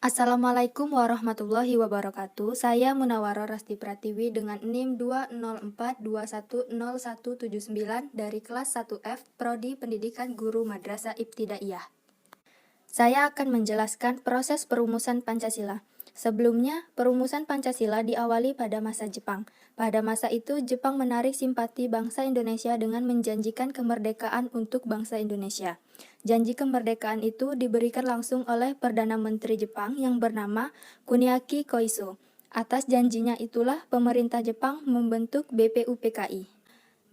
Assalamualaikum warahmatullahi wabarakatuh. Saya Munawwaroh Rasti Pratiwi dengan NIM 204210179 dari kelas 1F Prodi Pendidikan Guru Madrasah Ibtidaiyah. Saya akan menjelaskan proses perumusan Pancasila. Sebelumnya, perumusan Pancasila diawali pada masa Jepang. Pada masa itu, Jepang menarik simpati bangsa Indonesia dengan menjanjikan kemerdekaan untuk bangsa Indonesia. Janji kemerdekaan itu diberikan langsung oleh Perdana Menteri Jepang yang bernama Kuniaki Koiso. Atas janjinya itulah pemerintah Jepang membentuk BPUPKI.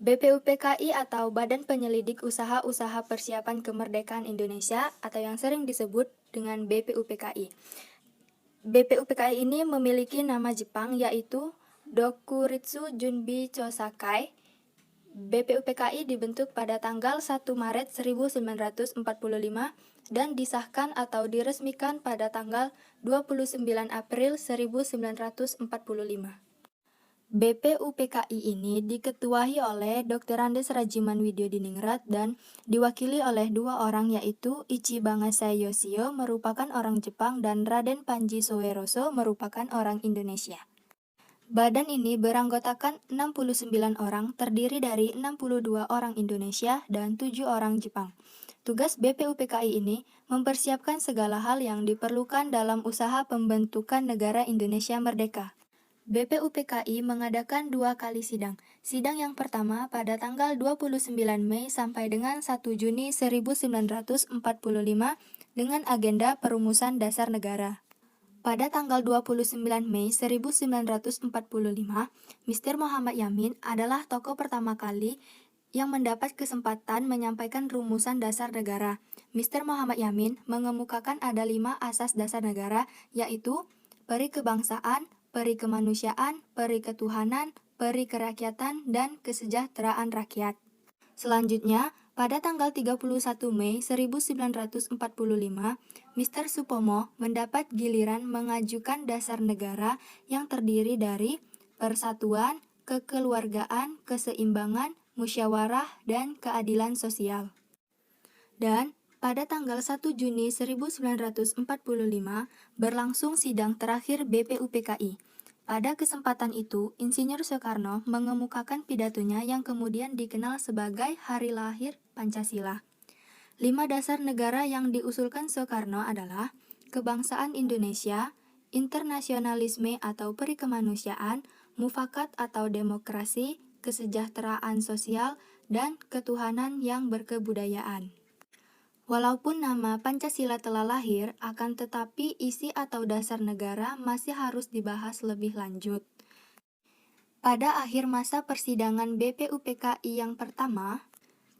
BPUPKI atau Badan Penyelidik Usaha-Usaha Persiapan Kemerdekaan Indonesia atau yang sering disebut dengan BPUPKI. BPUPKI ini memiliki nama Jepang yaitu Dokuritsu Junbi Chosakai. BPUPKI dibentuk pada tanggal 1 Maret 1945 dan disahkan atau diresmikan pada tanggal 29 April 1945. BPUPKI ini diketuai oleh Dr. Andes Rajiman Widyodiningrat dan diwakili oleh dua orang yaitu Ichiba Ngasai Yoshio merupakan orang Jepang dan Raden Panji Soeroso merupakan orang Indonesia. Badan ini beranggotakan 69 orang, terdiri dari 62 orang Indonesia dan 7 orang Jepang. Tugas BPUPKI ini mempersiapkan segala hal yang diperlukan dalam usaha pembentukan negara Indonesia merdeka. BPUPKI mengadakan 2 kali sidang. Sidang yang pertama pada tanggal 29 Mei sampai dengan 1 Juni 1945 dengan agenda perumusan dasar negara. Pada tanggal 29 Mei 1945, Mr. Muhammad Yamin adalah tokoh pertama kali yang mendapat kesempatan menyampaikan rumusan dasar negara. Mr. Muhammad Yamin mengemukakan ada 5 asas dasar negara, yaitu peri kebangsaan, peri kemanusiaan, peri ketuhanan, peri kerakyatan, dan kesejahteraan rakyat. Selanjutnya, pada tanggal 31 Mei 1945, Mr. Supomo mendapat giliran mengajukan dasar negara yang terdiri dari persatuan, kekeluargaan, keseimbangan, musyawarah, dan keadilan sosial. Dan pada tanggal 1 Juni 1945 berlangsung sidang terakhir BPUPKI. Pada kesempatan itu, Insinyur Soekarno mengemukakan pidatonya yang kemudian dikenal sebagai Hari Lahir Pancasila. 5 dasar negara yang diusulkan Soekarno adalah kebangsaan Indonesia, internasionalisme atau peri kemanusiaan, mufakat atau demokrasi, kesejahteraan sosial, dan ketuhanan yang berkebudayaan. Walaupun nama Pancasila telah lahir, akan tetapi isi atau dasar negara masih harus dibahas lebih lanjut. Pada akhir masa persidangan BPUPKI yang pertama,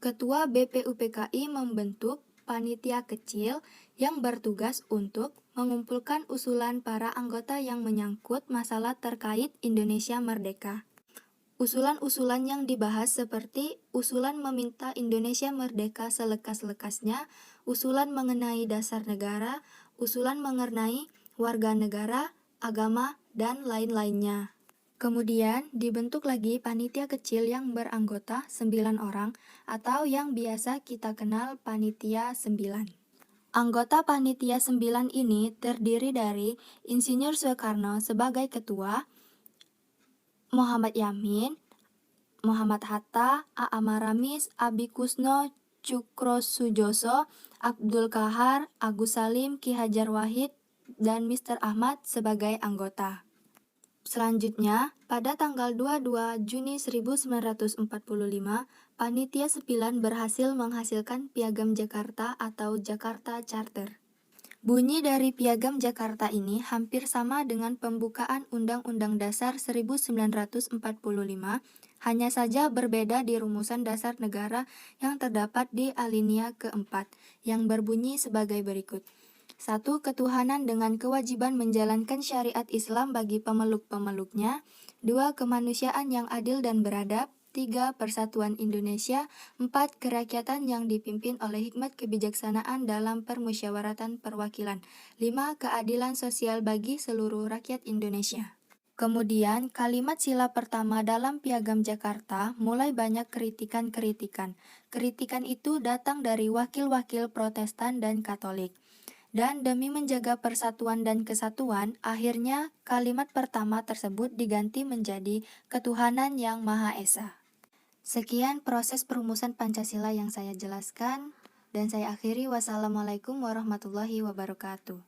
Ketua BPUPKI membentuk panitia kecil yang bertugas untuk mengumpulkan usulan para anggota yang menyangkut masalah terkait Indonesia merdeka. Usulan-usulan yang dibahas seperti usulan meminta Indonesia merdeka selekas-lekasnya, usulan mengenai dasar negara, usulan mengenai warga negara, agama, dan lain-lainnya. Kemudian dibentuk lagi panitia kecil yang beranggota 9 orang atau yang biasa kita kenal panitia 9. Anggota panitia 9 ini terdiri dari Insinyur Soekarno sebagai ketua, Muhammad Yamin, Muhammad Hatta, A.A. Maramis, Abi Kusno, Cukrosujoso, Abdul Kahar, Agus Salim, Ki Hajar Wahid, dan Mr. Ahmad sebagai anggota. Selanjutnya, pada tanggal 22 Juni 1945, Panitia 9 berhasil menghasilkan Piagam Jakarta atau Jakarta Charter. Bunyi dari Piagam Jakarta ini hampir sama dengan pembukaan Undang-Undang Dasar 1945, hanya saja berbeda di rumusan dasar negara yang terdapat di alinea keempat, yang berbunyi sebagai berikut. 1. Ketuhanan dengan kewajiban menjalankan syariat Islam bagi pemeluk-pemeluknya. 2. Kemanusiaan yang adil dan beradab. 3. Persatuan Indonesia. 4. Kerakyatan yang dipimpin oleh hikmat kebijaksanaan dalam permusyawaratan perwakilan. 5. Keadilan sosial bagi seluruh rakyat Indonesia. Kemudian, kalimat sila pertama dalam Piagam Jakarta mulai banyak kritikan-kritikan. Kritikan itu datang dari wakil-wakil Protestan dan Katolik. Dan demi menjaga persatuan dan kesatuan, akhirnya kalimat pertama tersebut diganti menjadi ketuhanan yang Maha Esa. Sekian proses perumusan Pancasila yang saya jelaskan, dan saya akhiri. Wassalamualaikum warahmatullahi wabarakatuh.